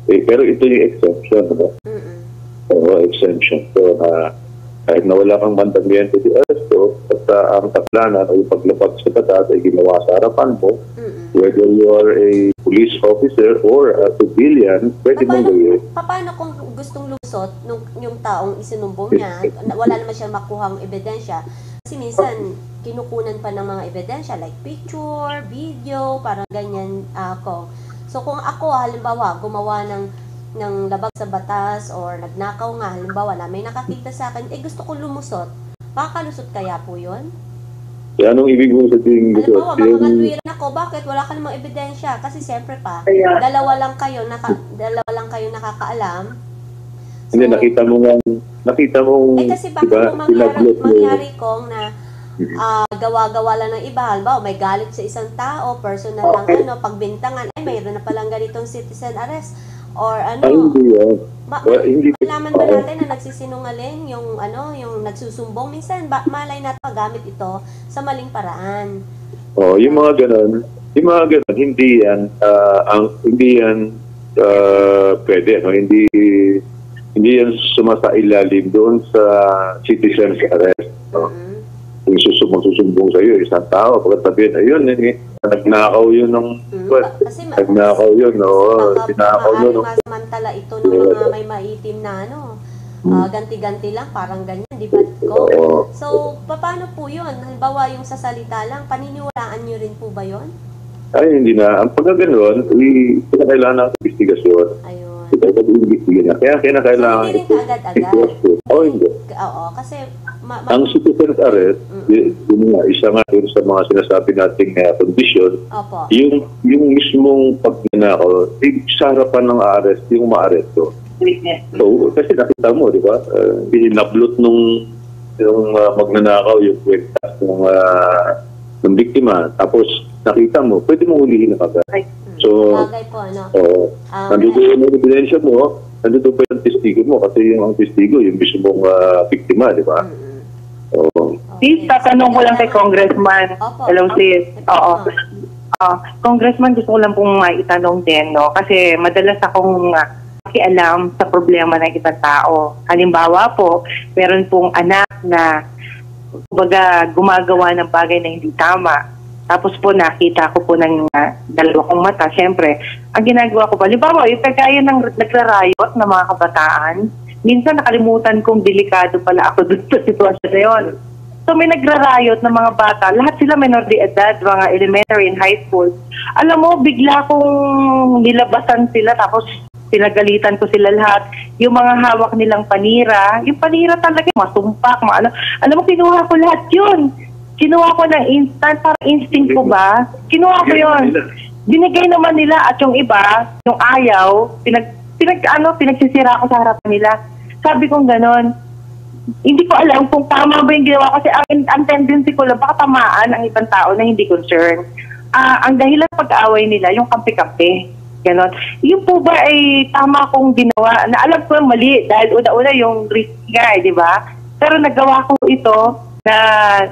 Speaker 4: Pero ito yung exemption. Exemption. So, kahit na wala kang mandamiento di aresto, basta ang taklanan o yung paglapag sa batas ay ginawa sa harapan mo, whether you are a police officer or a civilian, pwede mong gawin.
Speaker 2: Paano kung gustong lusot yung taong isinumbong niya, wala naman siyang makuhang ebidensya? Kasi minsan, kinukunan pa ng mga ebidensya like picture, video, parang ganyan ako. So kung ako, halimbawa, gumawa ng labag sa batas or nagnakaw nga, halimbawa na may nakakita sa akin, gusto ko lumusot, makakalusot kaya po yun?
Speaker 4: Anong ibig mo sabihin gusto?
Speaker 2: Halimbawa, makakalwiran ako, bakit? Wala ka namang ebidensya. Kasi siyempre pa, dalawa lang kayo nakakaalam. So,
Speaker 4: hindi, nakita mo
Speaker 2: kasi baka mangyari kong na gawa-gawa lang ng iba. Halimbawa, may galit sa isang tao, personal lang pagbintangan, mayroon na palang ganitong citizen arrest. Or
Speaker 4: hindi yan.
Speaker 2: Malaman ba natin na nagsisinungaling yung nagsusumbong? Minsan, malay natin magamit ito sa maling paraan.
Speaker 4: Yung mga ganon, hindi yan, pwede, hindi yan sumasailalim doon sa citizen's arrest. Kung magsusumbong sa iyo, isang tao, pagkatabihin, ayun, nagnakaw yun ng nagnakaw yun, tinakaw yun.
Speaker 2: Samantala ito ng mga may maitim na ganti-ganti lang, parang ganyan, di ba ko? So, paano po yun? Halimbawa yung sa salita lang, paniniwalaan nyo rin po ba yun?
Speaker 4: Ay, hindi na. Ang pagkaganoon, kailangan ng investigasyon.
Speaker 2: Ayun.
Speaker 4: Kaya kailangan
Speaker 2: hindi rin kaagad-agad.
Speaker 4: Hindi.
Speaker 2: Oo, kasi
Speaker 4: ang citizen's arrest, isa nga yun sa mga sinasabi nating condition, yung mismong pagnanakaw, sa harapan ng arrest, yung ma-arresto. So, kasi nakita mo, di ba? Binablot nung magnanakaw yung kwenta ng biktima. Tapos, nakita mo, pwede mo hulihin na kagad. So, nandito yung ebidensya mo, nandito pa yung testigo mo kasi yung testigo, yung mismong biktima, di ba?
Speaker 3: Sis, tatanong ko lang kay Congressman. Hello, sis. Congressman, gusto ko lang pong maitanong din, no? Kasi madalas akong pakialam sa problema ng ibang tao. Halimbawa po, meron pong anak na gumagawa ng bagay na hindi tama. Tapos po nakita ko po ng dalawa kong mata, syempre, ang ginagawa ko pa, halimbawa, yung kagaya ng nagrarayot ng mga kabataan, minsan nakalimutan kong delikado pala ako dun sa sitwasyon na yun. So may nagrarayot ng mga bata, lahat sila minor de edad, mga elementary and high school. Alam mo, bigla kong nilabasan sila, tapos pinagalitan ko sila lahat. Yung mga hawak nilang panira, yung panira talaga, masumpak, alam mo, kinuha ko lahat yun. Kinuha ko ng instant, para instinct ko ba? Kinuha ko yun. Binigay naman nila at yung iba, yung ayaw, pinagsisira ko sa harapan nila. Sabi kong ganon, hindi ko alam kung tama ba yung ginawa kasi ang tendency ko lang, baka tamaan ang ibang tao na hindi concerned. Ang dahilan pag-away nila, yung kampi-kampi. Ganon. Yung po ba ay tama kong ginawa? Na alam ko yung mali dahil una-una yung risk nga, di ba? Pero nagawa ko ito na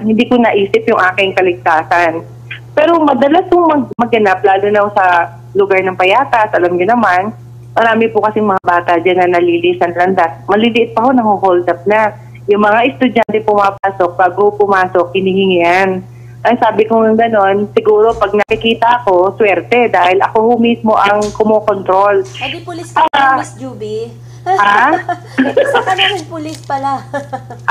Speaker 3: hindi ko naisip yung aking kaligtasan. Pero madalas yung magganap, lalo na sa lugar ng Payatas, alam niyo naman, marami po kasing mga bata dyan na nalilisan landas. Maliliit pa ho, nang-hold up na. Yung mga estudyante pumapasok, bago pumasok, hinihingian. Ang sabi ko ng ganon, siguro pag nakikita ko, swerte, dahil ako mismo ang kumokontrol.
Speaker 2: Di pulis ka Miss Juby. Isa ka na rin pulis pala.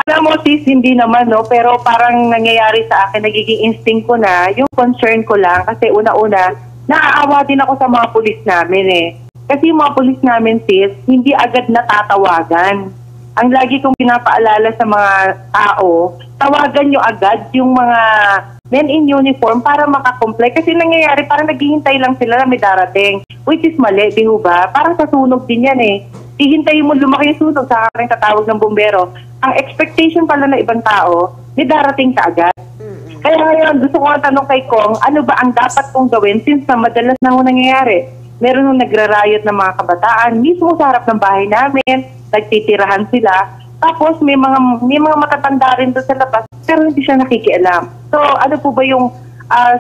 Speaker 3: Alam mo, sis, hindi naman, no? Pero parang nangyayari sa akin, nagiging instinct ko na, yung concern ko lang, kasi una-una, naaawa din ako sa mga pulis namin eh. Kasi yung mga pulis namin, sis, hindi agad natatawagan. Ang lagi kong pinapaalala sa mga tao, tawagan nyo agad yung mga men in uniform para makakomplete. Kasi nangyayari, parang naghihintay lang sila na may darating. Which is mali, di ba? Parang sa sunog din yan eh. Hihintayin mo lumaki yung sunog sa aking tatawag ng bumbero. Ang expectation pala ng ibang tao, may darating ka agad. Kaya ngayon, gusto ko tanong kay Kong, ano ba ang dapat kong gawin since na madalas na ho nangyayari? Meron nung nagrarayot ng mga kabataan, mismo sa harap ng bahay namin, nagtitirahan sila. Tapos may mga matatanda rin doon sa labas, pero hindi siya nakikialam. So ano po ba yung,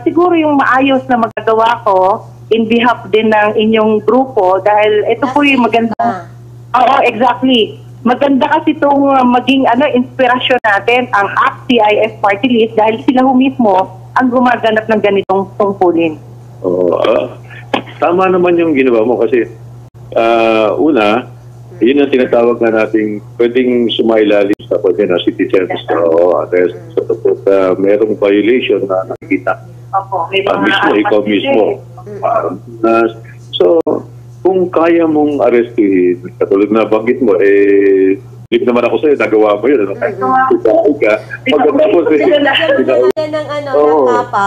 Speaker 3: siguro yung maayos na magagawa ko in behalf din ng inyong grupo dahil ito po yung maganda. Oo, exactly. Maganda kasi itong maging inspirasyon natin ang ACT-CIS Party List dahil sila ho mismo ang gumaganap ng ganitong tungkulin.
Speaker 4: Oo, tama naman yung ginawa mo kasi una, yun ang tinatawag na nating pwedeng sumailalim sa pwede na city service o arrest. So, merong violation na nakikita.
Speaker 3: Opo, may
Speaker 4: Ikaw mismo. So, kung kaya mong arrestin, katulad na banggit mo, big naman ako sa'yo, nagawa mo yun. Pagkatapos,
Speaker 2: ng kapa.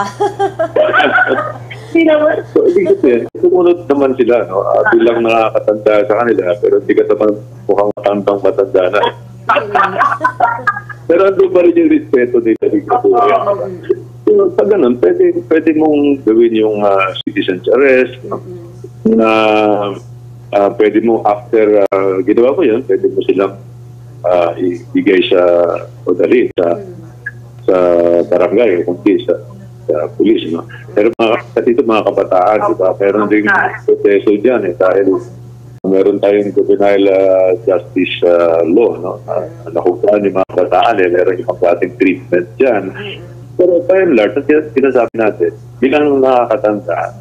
Speaker 4: So, ibig sabihin, sumunod naman sila, no? Bilang nakakatanda sa kanila, pero hindi ka naman mukhang matanda na. Pero ando pa rin yung respeto nila dito. So, sa ganun, pwede mong gawin yung citizen's arrest, na pwede mo after ginawa ko yun, pwede mo silang ibigay sa o dali sa barangay o kundi sa pulis, no? Pero mga kabataan, diba? Meron din proseso dyan dahil meron tayong juvenile justice law, no? Nakukuhaan yung mga kabataan, meron yung klaseng treatment dyan. Pero by and large, sinasabi natin, bilang nakakatanda,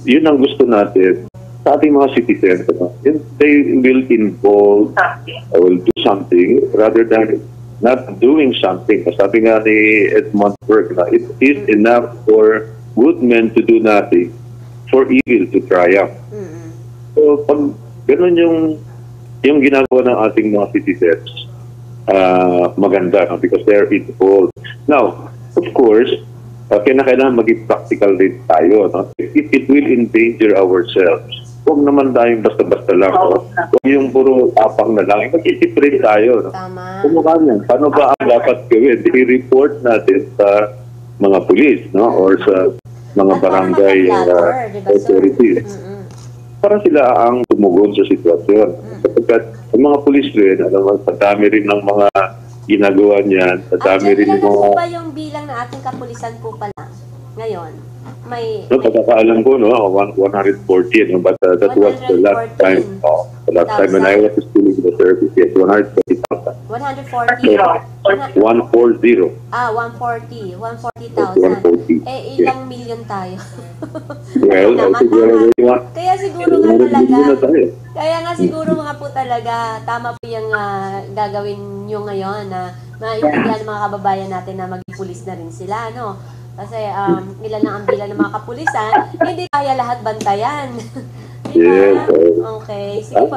Speaker 4: yun ang gusto natin sa ating mga citizens. They will involve or will do something rather than not doing something. Sabi nga ni Edmund Burke na it is enough for good men to do nothing, for evil to triumph. So pag ganun yung ginagawa ng ating mga citizens, maganda because they're involved. Now, of course, kailangan maging practical din tayo. No? It will endanger ourselves. Huwag naman tayong basta-basta lang. No? Huwag yung puro tapang na lang. Mag-isip rin tayo. No?
Speaker 2: Tama.
Speaker 4: Paano ba ang dapat gawin? I-report natin sa mga pulis, no? Or sa mga barangay authorities. Para sila ang tumugon sa sitwasyon. Sapagkat ang mga pulis rin, alam mo, sa dami rin ng mga ginagawa niyan, sa dami rin ng mga...
Speaker 2: Ano ba yung bilang na ating kapulisan po pala ngayon?
Speaker 4: Pagkakaalam ko, 114, no? But that was the last time. The last time when I was still in the service, yes, 140,000.
Speaker 2: 140?
Speaker 4: 140.
Speaker 2: 140. 140,000.
Speaker 4: 140.
Speaker 2: Ilang million tayo?
Speaker 4: Well,
Speaker 2: kaya siguro nga talaga, kaya nga siguro mga po talaga, tama po yung gagawin nyo ngayon na maintindihan ng mga kababayan natin na maging pulis na rin sila, no? Kasi ilan lang ang bilang ng mga kapulisan, hindi kaya lahat bantayan.
Speaker 4: Yes.
Speaker 2: Okay. Sige po,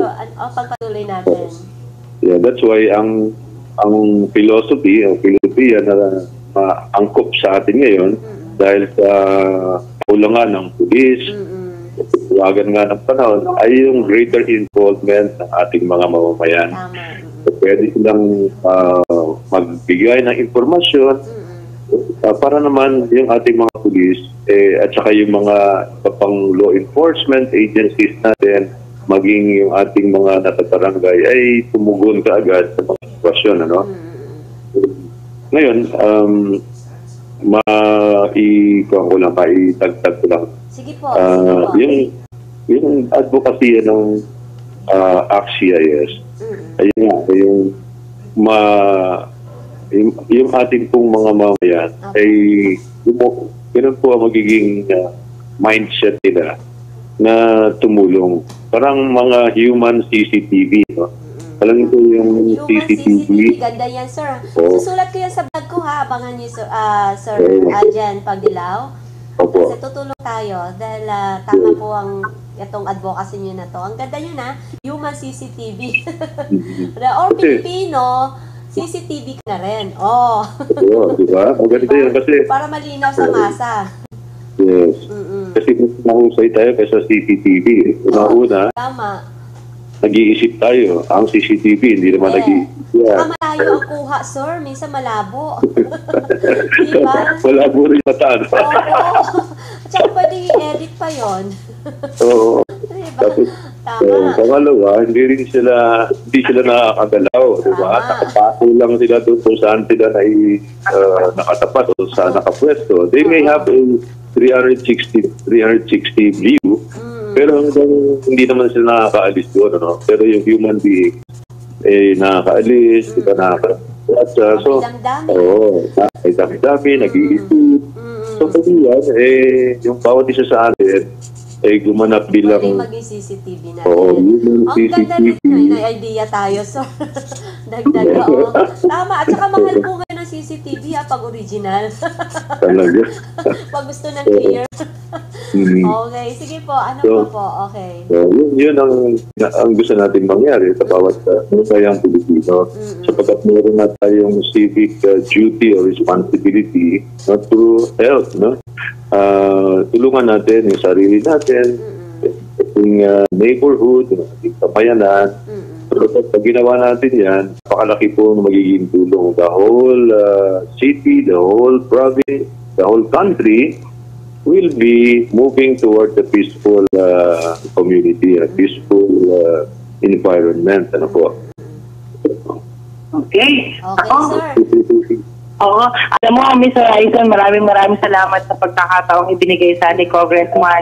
Speaker 2: pagpatuloy natin.
Speaker 4: Yeah, that's why ang philosophy na angkop sa atin ngayon dahil sa kulangan ng pulis, tuwagan nga ng panahon, ay yung greater involvement ng ating mga mamamayan. So, pwede silang magbigay ng informasyon para naman yung ating mga pulis at saka yung mga pang law enforcement agencies natin, maging yung ating mga natatarangay ay tumugon kaagad sa mga sitwasyon. Ano? Ngayon, maitagtag ko lang.
Speaker 2: Sige po.
Speaker 4: Yung advocacy ng ACT-CIS, ayun nga, yung ating pong mga mamayan ay ganun po ang magiging mindset nila na tumulong. Parang mga human CCTV, no? Alam niyo yung
Speaker 2: human
Speaker 4: CCTV.
Speaker 2: Ganda yan, sir. Susulat ko yan sa bag ko, ha? Abangan niyo, Sir Jen Pagdilaw.
Speaker 4: Opo.
Speaker 2: Kasi tutulong tayo dahil tama po ang itong advocacy niyo na to. Ang ganda yun, ha? Human CCTV. Or Pilipino CCTV ka na rin. Oh.
Speaker 4: Oo, di ba? Maganda yun kasi,
Speaker 2: Para malinaw sa masa.
Speaker 4: yes. Kasi mas mahusay tayo kaysa CCTV. Una-una,
Speaker 2: Tama.
Speaker 4: nag-iisip tayo. Ang CCTV, hindi naman nag-iisip.
Speaker 2: Saka malayo ang kuha, sir. Minsan malabo. Diba?
Speaker 4: Wala po rin mata.
Speaker 2: Oo. At saka pwede i-edit pa yon.
Speaker 4: Oo.
Speaker 2: Diba?
Speaker 4: Tapos,
Speaker 2: Tama.
Speaker 4: pangalawa, hindi sila nakakagalaw, di ba?
Speaker 2: Tama.
Speaker 4: Nakapako lang sila doon kung saan sila nakatapat o saan nakapwesto. They may have a 360 view, pero hindi naman sila nakakaalis doon, ano? Pero yung human being, nakakaalis, di ba, nakakaalis. So, ay dami-dami, nag-iisip. So, pag yan, yung bawat isa sa atin, gumanap bilang...
Speaker 2: Pwede maging CCTV natin.
Speaker 4: Oo, yung
Speaker 2: Ang ganda rin
Speaker 4: CCTV.
Speaker 2: na idea tayo, sir. Dagdag, oo. Tama. At saka mahal po ngayon ng CCTV, pag original.
Speaker 4: Talaga.
Speaker 2: Pag gusto ng clear. Okay. Sige po. Ano
Speaker 4: So,
Speaker 2: po? Okay.
Speaker 4: So, yun ang gusto natin mangyari sa bawat masayang Pilipino. Sapagkat meron na tayong civic duty or responsibility to help, no? Tulungan natin yung sarili natin, yung neighborhood, yung ating kabayanan. So, pag ginawa natin yan, napakalaki po na magiging tulong. The whole city, the whole province, the whole country will be moving toward a peaceful community, a peaceful environment. Ano po?
Speaker 3: Okay.
Speaker 2: Okay, sir.
Speaker 3: Oo. Alam mo, Mr. Aizon, maraming salamat sa pagkakataong ibinigay sa ni Congressman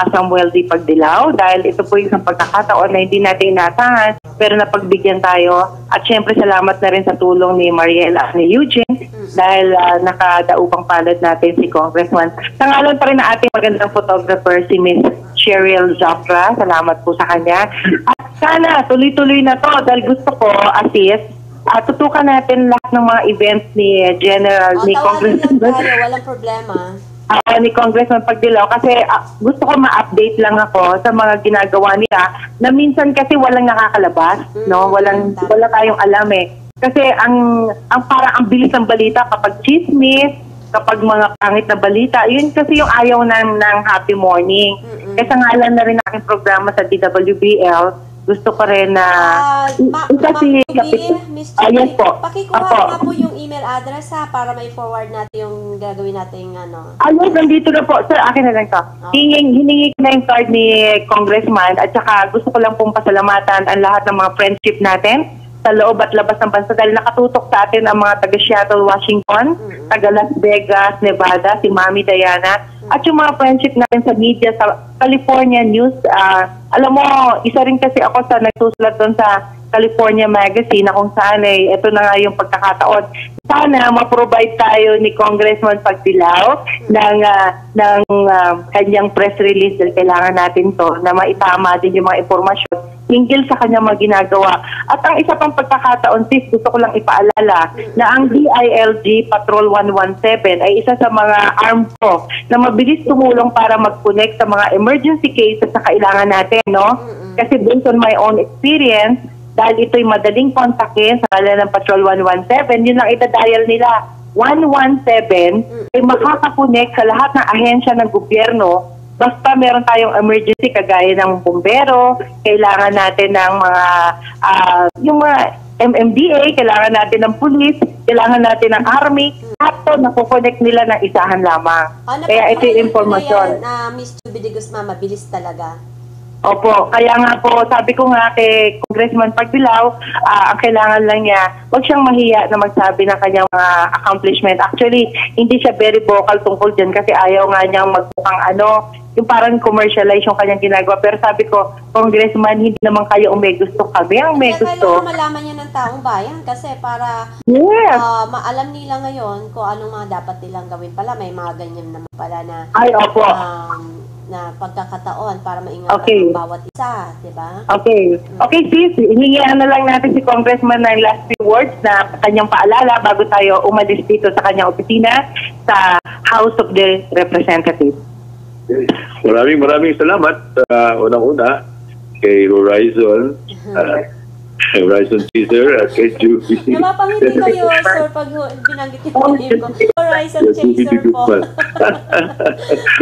Speaker 3: Samuel D. Pagdilaw dahil ito po yung isang pagkakataon na hindi natin inasahan pero napagbigyan tayo at syempre salamat na rin sa tulong ni Mariela at ni Eugene dahil nakadaupang palad natin si Congressman. Sa ngalan pa rin na ating magandang photographer si Miss Cheryl Zafra. Salamat po sa kanya. At sana tuloy-tuloy na to dahil gusto ko tutukan natin lahat ng mga events ni General ni
Speaker 2: Tawagan lang
Speaker 3: Congressman.
Speaker 2: tayo. Walang problema.
Speaker 3: Ni Congressman Pagdilaw kasi gusto ko ma-update lang ako sa mga ginagawa nila na minsan kasi walang nakakalabas, no? Wala tayong alam eh. Kasi ang parang ang bilis ng balita kapag chismis, kapag mga pangit na balita, yun kasi yung ayaw ng Happy Morning. Kasi ngalan na rin ng aking programa sa DWBL, gusto ko rin na
Speaker 2: yes
Speaker 3: po.
Speaker 2: Pakikuha nga po yung email address para may forward natin yung gagawin natin
Speaker 3: Ayun, nandito na po. Sir, akin na lang to. Hiningi ko na yung card ni Congressman at saka gusto ko lang pong pasalamatan ang lahat ng mga friendship natin sa loob at labas ng bansa dahil nakatutok sa atin ang mga taga Seattle, Washington, taga Las Vegas, Nevada, si Mami Diana, at yung mga friendship natin sa media sa California News. Alam mo, isa rin kasi ako sa nagsusulat doon sa California Magazine na kung saan ito na nga yung pagkakataon. Sana ma-provide tayo ni Congressman Pagdilaw ng kanyang press release dahil kailangan natin to na maitama din yung mga informasyon hinggil sa kanyang mga ginagawa. At ang isa pang pagkakataon, sis, gusto ko lang ipaalala na ang DILG Patrol 117 ay isa sa mga armed ko na mabilis tumulong para mag-connect sa mga emergency cases na kailangan natin, no? Kasi based on my own experience, dahil ito'y madaling kontakin sa kala ng Patrol 117, yun ang itadial nila. 117 ay makakakonect sa lahat ng ahensya ng gobyerno basta meron tayong emergency kagaya ng bumbero, kailangan natin ng mga yung mga MMDA, kailangan natin ng police, kailangan natin ng army, at to nakukonect nila ng isahan lamang. Kaya ito yung informasyon.
Speaker 2: Miss Chubby de Guzman, mabilis talaga.
Speaker 3: Opo, kaya nga po, sabi ko nga kay Congressman Pagdilaw, ang kailangan lang niya, huwag siyang mahiya na magsabi ng kanyang mga accomplishment. Actually, hindi siya very vocal tungkol dyan kasi ayaw nga niyang magmukhang yung parang commercialize yung kanyang ginagawa. Pero sabi ko, Congressman, hindi naman kayo may gusto, kami ang may gusto.
Speaker 2: Kailangan malaman niya ng taong bayan kasi para maalam nila ngayon kung anong mga dapat nilang gawin pala. May mga ganyan naman pala na na pagkakataon para maingatan ng bawat isa, di ba? Okay.
Speaker 3: Okay, sis, hihingihan na lang natin si Congressman ng last few words na kanyang paalala bago tayo umalis dito sa kanyang opisina sa House of the Representatives.
Speaker 4: Maraming salamat. Unang-una kay Horizon. Horizon Chaser at kay Juby.
Speaker 2: Napapangiti kayo, sir, pag binanggit yung name ko. Horizon Chaser po.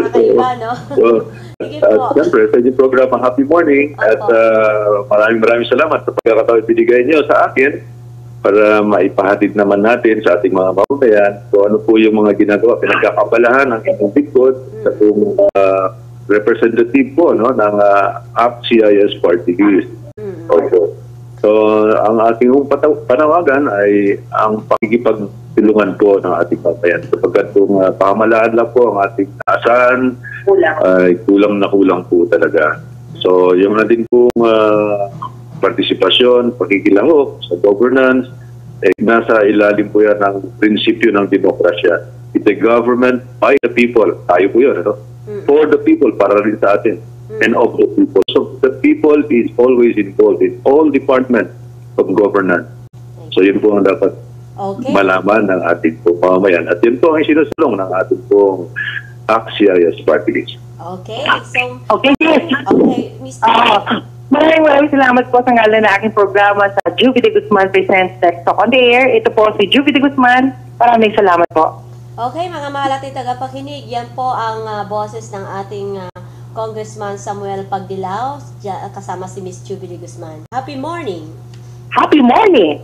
Speaker 2: Kakaiba, no?
Speaker 4: So,
Speaker 2: Sige po.
Speaker 4: siyempre, sa inyong programa, happy morning. At maraming salamat sa pagkakataon binigay niyo sa akin para maipahatid naman natin sa ating mga mamamayan kung ano po yung mga ginagawa, pinagkakabalahan ng inyong bigkod sa kung representative po no, ng ACT-CIS Party List. So, ang ating panawagan ay ang pakikipagtulungan po ng ating mamamayan. Sapagkat kung pamahalaan lang po ang ating taasan, ay kulang na kulang po talaga. So, yung natin pong partisipasyon, pakikilahok sa governance, nasa ilalim po yan ng prinsipyo ng demokrasya. It's a government by the people. Tayo po yun, ano? For the people, para rin sa atin. And of the people. So the people is always involved in all departments of governance. So yun po ang dapat malaman ng ating pong mamamayan. At yun po ang sinusulong ng ating pong ACT-CIS Party List.
Speaker 2: Okay, so...
Speaker 3: Okay, yes.
Speaker 2: Okay, Mr.
Speaker 3: Maraming salamat po sa ngalan ng aking programa sa Juby de Guzman Presents Let's Talk on the Air. Ito po si Juby de Guzman. Maraming salamat po.
Speaker 2: Okay, mga mahal at tagapakinig, yan po ang boses ng ating Congressman Samuel Pagdilao, kasama si Miss Juby de Guzman. Happy morning!
Speaker 3: Happy morning!